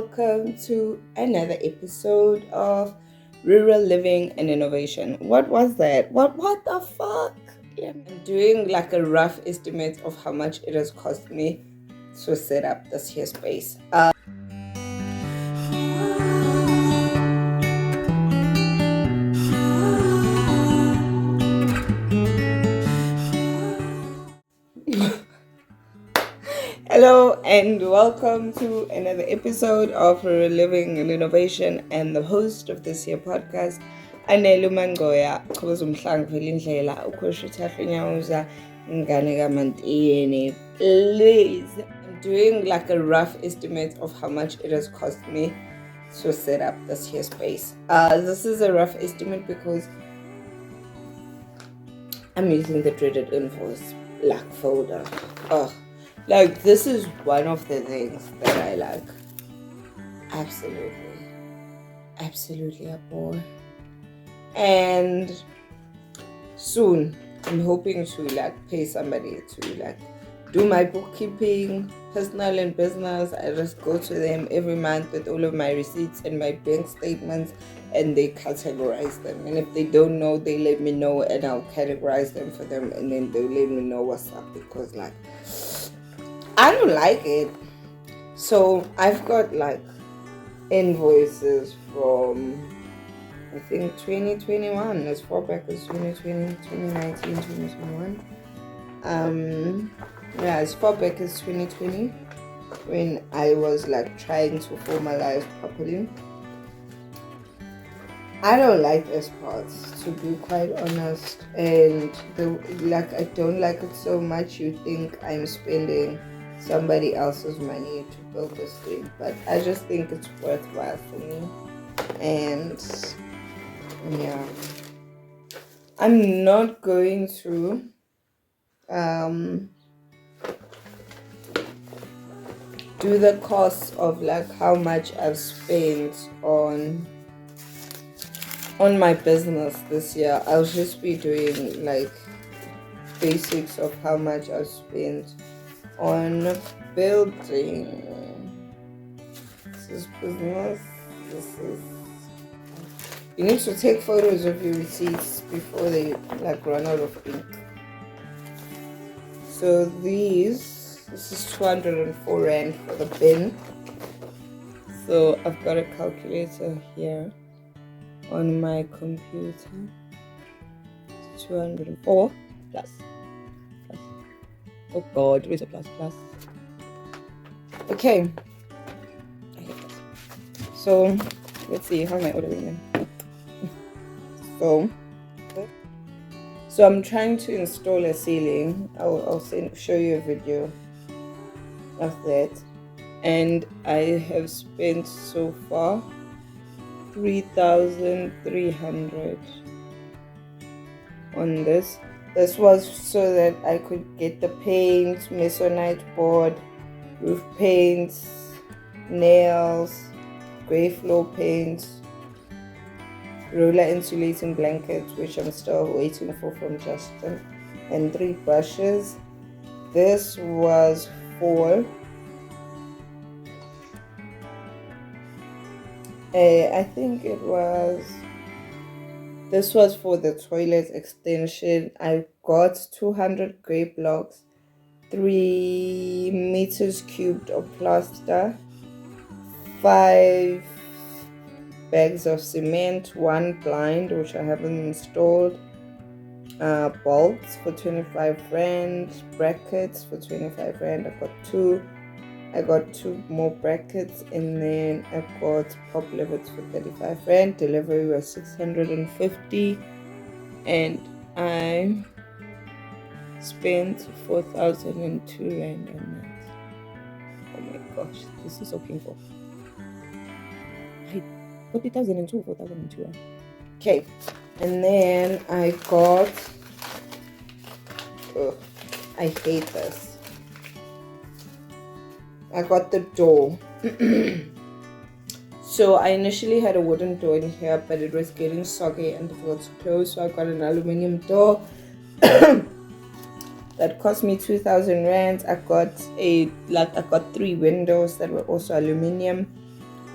welcome to another episode of Rural Living and Innovation. What was that? What the fuck? I'm doing like a rough estimate of how much it has cost me to set up this here space. Hello and welcome to another episode of Rural Living and Innovation, and the host of this here podcast, Anelu Mangoya. Please, I'm doing like a rough estimate of how much it has cost me to set up this here space. This is a rough estimate because I'm using the dreaded invoice black folder. Like, this is one of the things that I like absolutely abhor. And soon I'm hoping to like pay somebody to like do my bookkeeping, personal and business. I just go to them every month with all of my receipts and my bank statements, and they categorize them. And if they don't know, they let me know, and I'll categorize them for them, and then they'll let me know what's up, because like I don't like it. So I've got like invoices from I think 2021. As far back as 2020, 2019, 2021. As far back as 2020, when I was like trying to formalize properly. I don't like this part, to be quite honest, and I don't like it so much. You think I'm spending somebody else's money to build this thing, but I just think it's worthwhile for me. And yeah, I'm not going to do the cost of like how much I've spent on my business this year. I'll just be doing like basics of how much I've spent on building this business. You need to take photos of your receipts before they like run out of ink. So this is 204 Rand for the bin. So I've got a calculator here on my computer. 204 plus. Oh God, where's a plus? Okay. So let's see, how am I ordering them? So I'm trying to install a ceiling. I'll show you a video of that. And I have spent so far 3,300 on this. This was so that I could get the paint, masonite board, roof paints, nails, grey floor paint, roller insulating blankets, which I'm still waiting for from Justin, and 3 brushes. This was for this was for the toilet extension. I got 200 grey blocks, 3 meters cubed of plaster, 5 bags of cement, 1 blind which I haven't installed, bolts for 25 Rand, brackets for 25 Rand. I got 2 more brackets, and then I got pop levers for 35 Rand. Delivery was 650, and I spent 4,002 Rand on that. Oh my gosh, this is so painful. 40,002, 4,002. Okay, and then I got. I hate this. I got the door. So I initially had a wooden door in here, but it was getting soggy and difficult to close. So I got an aluminium door. That cost me 2,000 Rand. I got 3 windows that were also aluminium.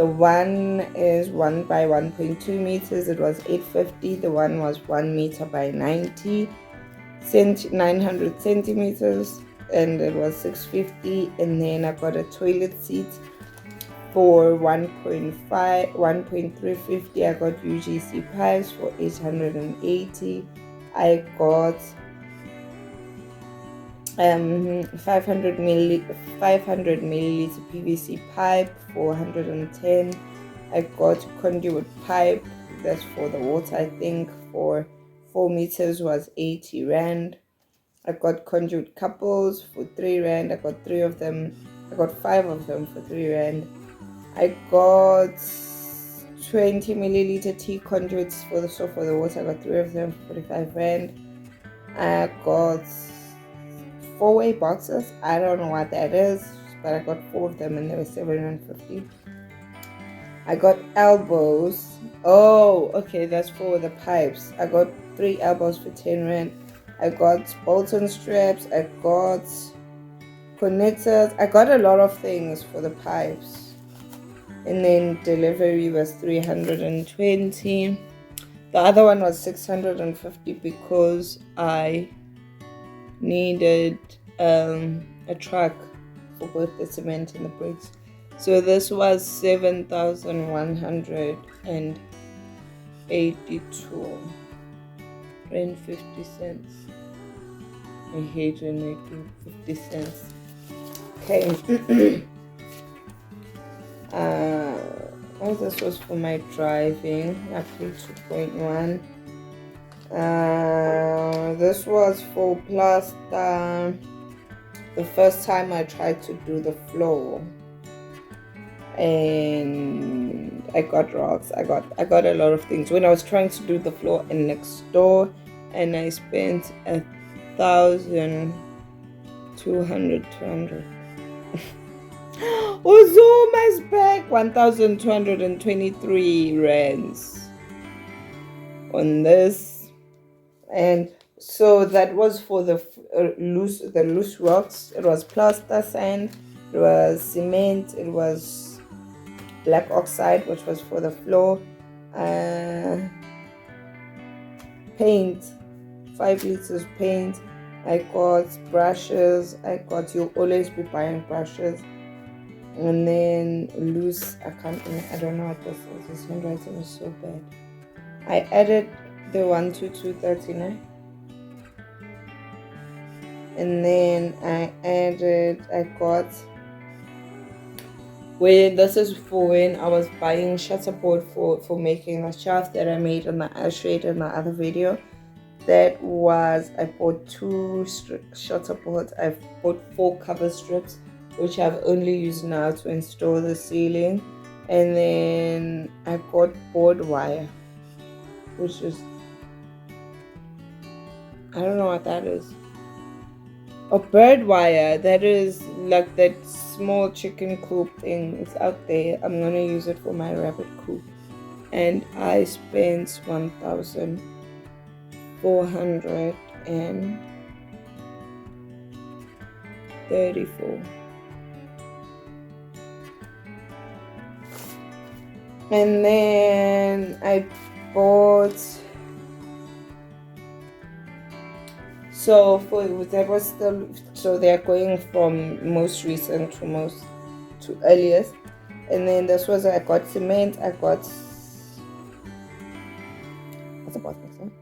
The one is 1 by 1.2 meters. It was 850. The one was 1 meter by 900 centimeters, and it was 650. And then I got a toilet seat for 1.350. I got UGC pipes for 880. I got 500 milliliter PVC pipe for 110. I got conduit pipe, that's for the water, I think, for 4 meters was 80 rand. I got conduit couples for 3 rand. I got 3 of them. I got 5 of them for 3 rand. I got 20 milliliter tea conduits for the water. I got 3 of them for 45 rand. I got 4-way boxes. I don't know what that is, but I got 4 of them and they were 750. I got elbows. Oh, okay, that's for the pipes. I got 3 elbows for 10 rand. I got Bolton straps. I got connectors. I got a lot of things for the pipes. And then delivery was 320. The other one was 650 because I needed a truck for both the cement and the bricks. So this was 7,182 and 50 cents. I hate when they do 50 cents. Okay. Oh, this was for my driving. I paid 2.1. This was for plaster. The first time I tried to do the floor, and I got rocks. I got a lot of things when I was trying to do the floor in next door, and I spent 1,200. Uzuma's back 1,223 rands on this. And so that was for the loose rocks. It was plaster sand, it was cement, it was black oxide, which was for the floor, paint, 5 liters paint. I got brushes. You'll always be buying brushes. And then loose, I don't know what this is. This handwriting is so bad. I added the 12239, and then this is for when I was buying shutterboard for making the shaft that I made I showed in the other video. That was, I bought 2 shutterboards. I bought 4 cover strips, which I've only used now to install the ceiling. And then I got board wire, which is, I don't know what that is. A bird wire, that is like that small chicken coop thing. It's out there. I'm gonna use it for my rabbit coop. And I spent 1,434. And then I bought, so they're going from most recent to earliest. And then this was, I got cement. I got, what's the bottom one?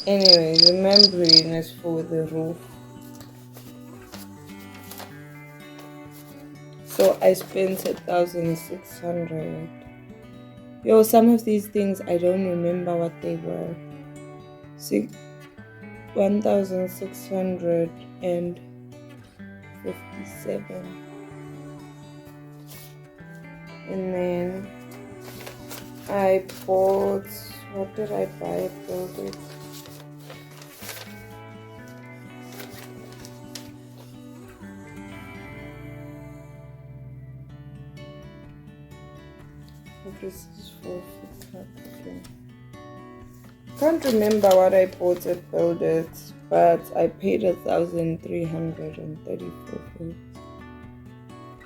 Anyway, the membrane is for the roof. So I spent 1,600. Yo, some of these things I don't remember what they were. 1,657. And then I bought, what did I buy? Build This is for okay. Can't remember what I bought at Build It, but I paid 1,334 for it.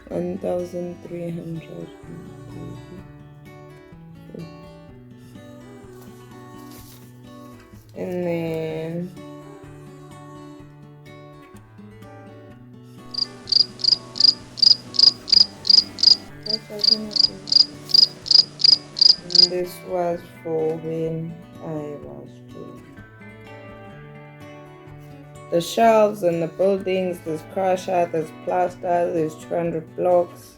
1,300. And then and this was for when I was doing the shelves and the buildings. There's crusher, there's plaster, there's 200 blocks.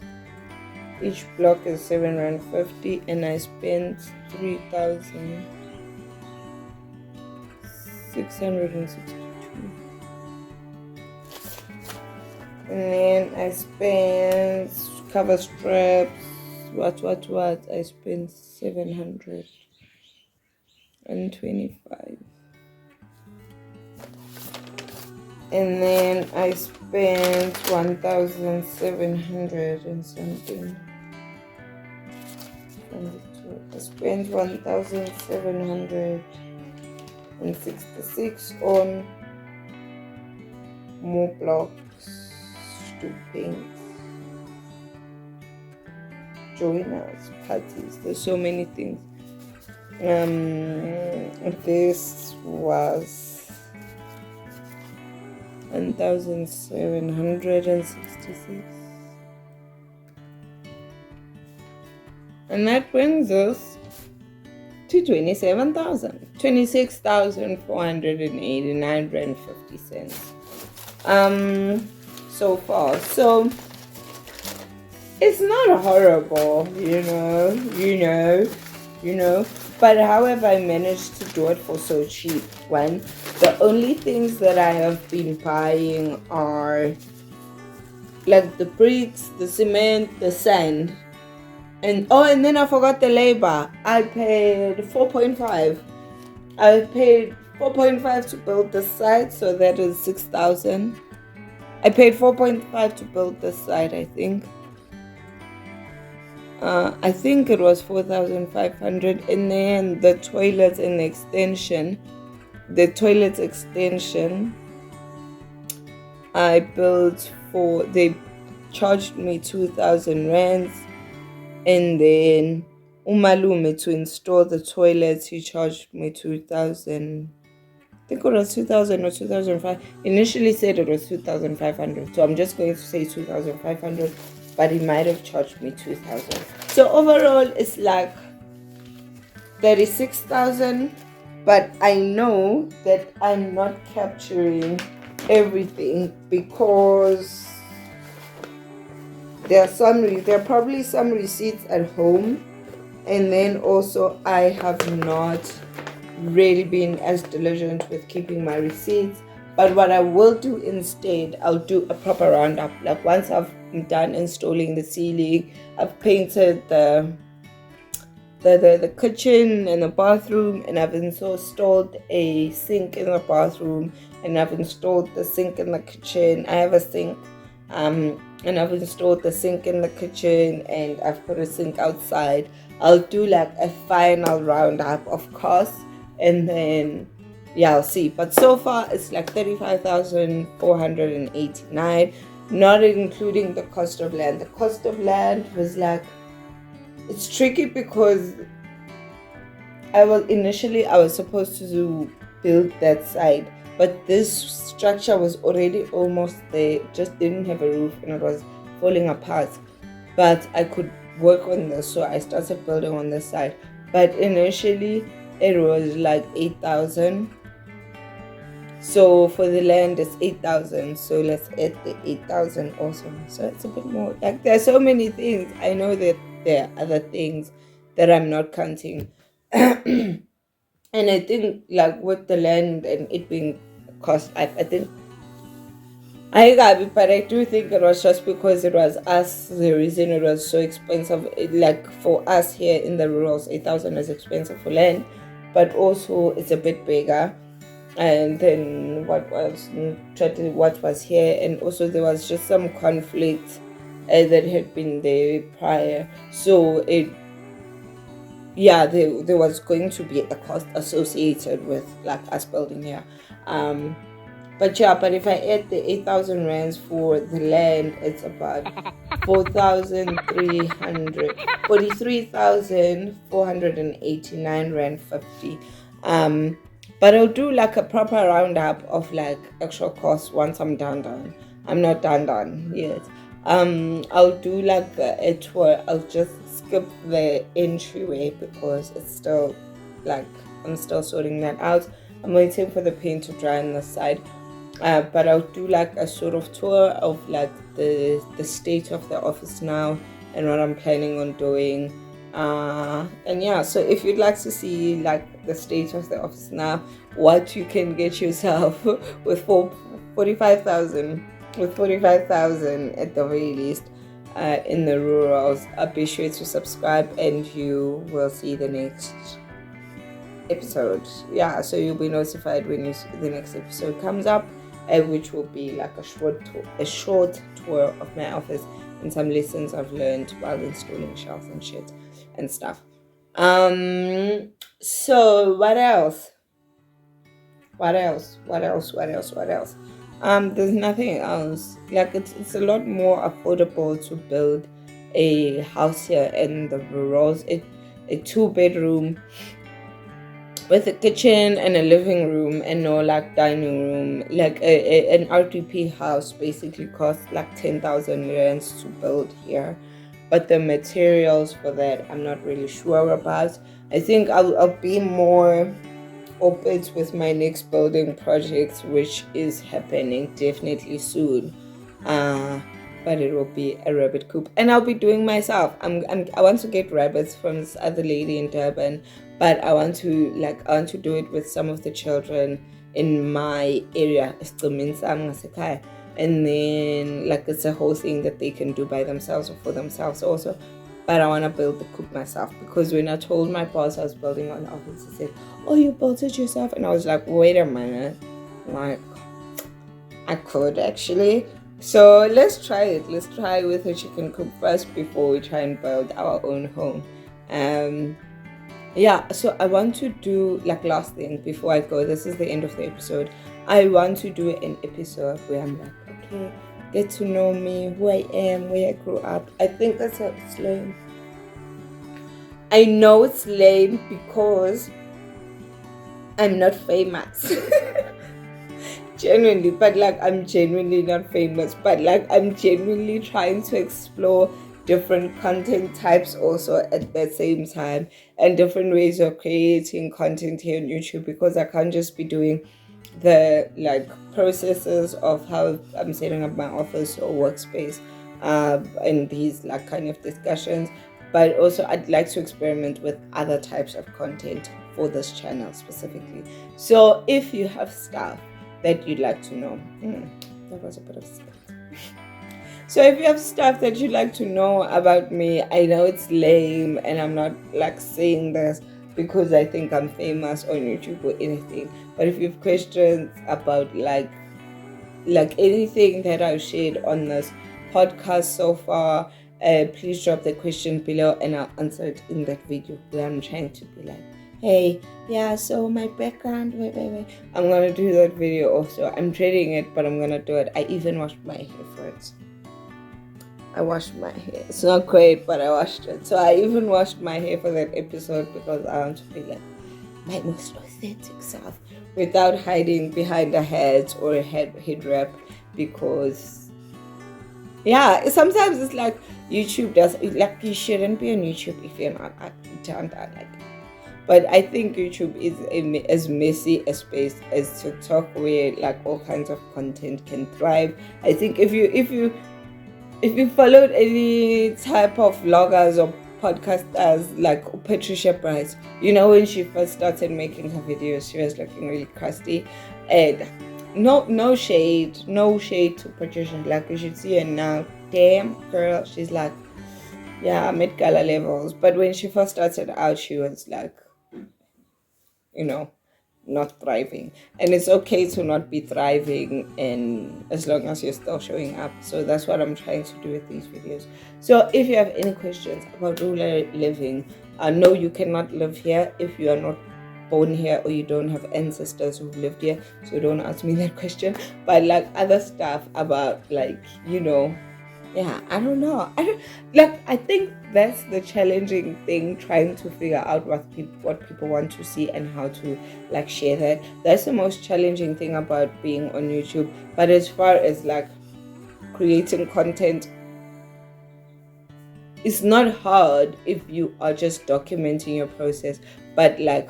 Each block is 750, and I spent 3,662. And then I spent cover strips. What? I spent 725. And then I spent 1,700 and something. I spent 1,766 on more blocks to paint, joiners, parties. There's so many things. This was 1,766. And that brings us to 26,489.50 cents. So far. So it's not horrible, you know. But however, I managed to do it for so cheap. One, the only things that I have been buying are like the bricks, the cement, the sand. And then I forgot the labor. I paid 4.5. I paid 4.5 to build the site, so that is 6,000. I paid 4.5 to build the site, I think. I think it was 4,500. And then the toilets and the extension. The toilet extension I built for, they charged me 2,000 rands. And then Umalume, to install the toilets, he charged me 2,000. I think it was 2,000 or 2,500. Initially said it was 2,500. So I'm just going to say 2,500. But he might have charged me 2,000. So overall, it's like 36,000. But I know that I'm not capturing everything because there are probably some receipts at home, and then also I have not really been as diligent with keeping my receipts. But what I will do instead, I'll do a proper roundup. Like once I've done installing the ceiling, I've painted the kitchen and the bathroom, and I've installed a sink in the bathroom, and I've installed the sink in the kitchen. I have a sink, and I've installed the sink in the kitchen, and I've put a sink outside. I'll do like a final roundup of costs, and then I'll see. But so far it's like 35,489, not including the cost of land. The cost of land was like, it's tricky because I was supposed to build that side, but this structure was already almost there, just didn't have a roof, and it was falling apart. But I could work on this, so I started building on this side. But initially it was like 8,000. So for the land it's 8,000. So let's add the 8,000 also. So it's a bit more. Like there are so many things. I know that there are other things that I'm not counting. And I think like with the land and it being cost, I think but I do think it was just because it was us, the reason it was so expensive. Like for us here in the rurals, 8,000 is expensive for land, but also it's a bit bigger. And then what was here, and also there was just some conflict that had been there prior. So there was going to be a cost associated with like us building here. But if I add the 8,000 rands for the land, it's about 43,489 rand 50. But I'll do like a proper roundup of like actual costs once I'm done. I'm not done yet. I'll do like a tour. I'll just skip the entryway because it's still like I'm still sorting that out. I'm waiting for the paint to dry on the side. But I'll do like a sort of tour of like the state of the office now and what I'm planning on doing. And yeah, so if you'd like to see like the state of the office now, what you can get yourself with 45,000 at the very least in the rurals, be sure to subscribe and you will see the next episode. Yeah, so you'll be notified when the next episode comes up, which will be like a short tour of my office and some lessons I've learned while installing shelves and shit and stuff. So what else? There's nothing else. Like it's a lot more affordable to build a house here in the rurals. A 2-bedroom with a kitchen and a living room and no like dining room. Like an RTP house basically costs like 10,000 rands to build here. But the materials for that I'm not really sure about. I think I'll be more open with my next building project, which is happening definitely soon. But it will be a rabbit coop, and I'll be doing myself. I want to get rabbits from this other lady in Durban, but I want to do it with some of the children in my area, and then like it's a whole thing that they can do by themselves or for themselves also. But I want to build the coop myself, because when I told my boss I was building an office, he said, "Oh, you built it yourself?" And I was like, "Wait a minute, like I could actually." So let's try it. Let's try with a chicken coop first before we try and build our own home. Yeah, so I want to do like last thing before I go. This is the end of the episode. I want to do an episode where I'm like, okay, get to know me, who I am, where I grew up. I think that's it's lame. I know it's lame because I'm not famous. Genuinely, but like I'm genuinely not famous, but like I'm genuinely trying to explore different content types also at the same time, and different ways of creating content here on YouTube, because I can't just be doing the like processes of how I'm setting up my office or workspace and these like kind of discussions, but also I'd like to experiment with other types of content for this channel specifically. So if you have stuff that you'd like to know, that was a bit of stuff. So if you have stuff that you'd like to know about me, I know it's lame and I'm not like saying this because I think I'm famous on YouTube or anything, but if you have questions about like anything that I've shared on this podcast so far, please drop the question below and I'll answer it in that video where I'm trying to be like, hey, yeah, so my background, wait. I'm gonna do that video also. I'm dreading it, but I'm gonna do it. I even washed my hair for it. I washed my hair. It's not great, but I washed it. So I even washed my hair for that episode because I want to be like my most authentic self without hiding behind a hat or a head wrap, because yeah, sometimes it's like YouTube does like you shouldn't be on YouTube if you're not done that like. But I think YouTube is as messy a space as TikTok, where like all kinds of content can thrive. I think if you followed any type of vloggers or podcasters like Patricia Bright, you know, when she first started making her videos, she was looking really crusty, and no shade to Patricia. Like you should see her now, damn girl, she's like, yeah, Met Gala levels. But when she first started out, she was like, you know, not thriving, and it's okay to not be thriving, and as long as you're still showing up. So that's what I'm trying to do with these videos. So if you have any questions about rural living, no, you cannot live here if you are not born here or you don't have ancestors who've lived here, so don't ask me that question. But like other stuff about like, you know, yeah, I don't know. I think that's the challenging thing, trying to figure out what people want to see and how to like share that. That's the most challenging thing about being on YouTube. But as far as like creating content, it's not hard if you are just documenting your process, but like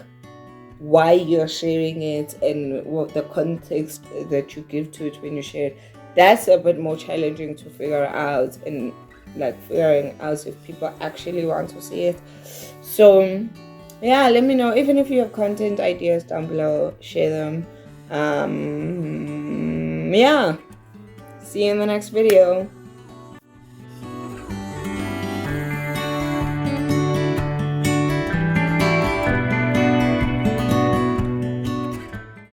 why you're sharing it and what the context that you give to it when you share it, that's a bit more challenging to figure out, and like figuring out if people actually want to see it. So yeah, let me know. Even if you have content ideas down below, share them. Yeah, see you in the next video.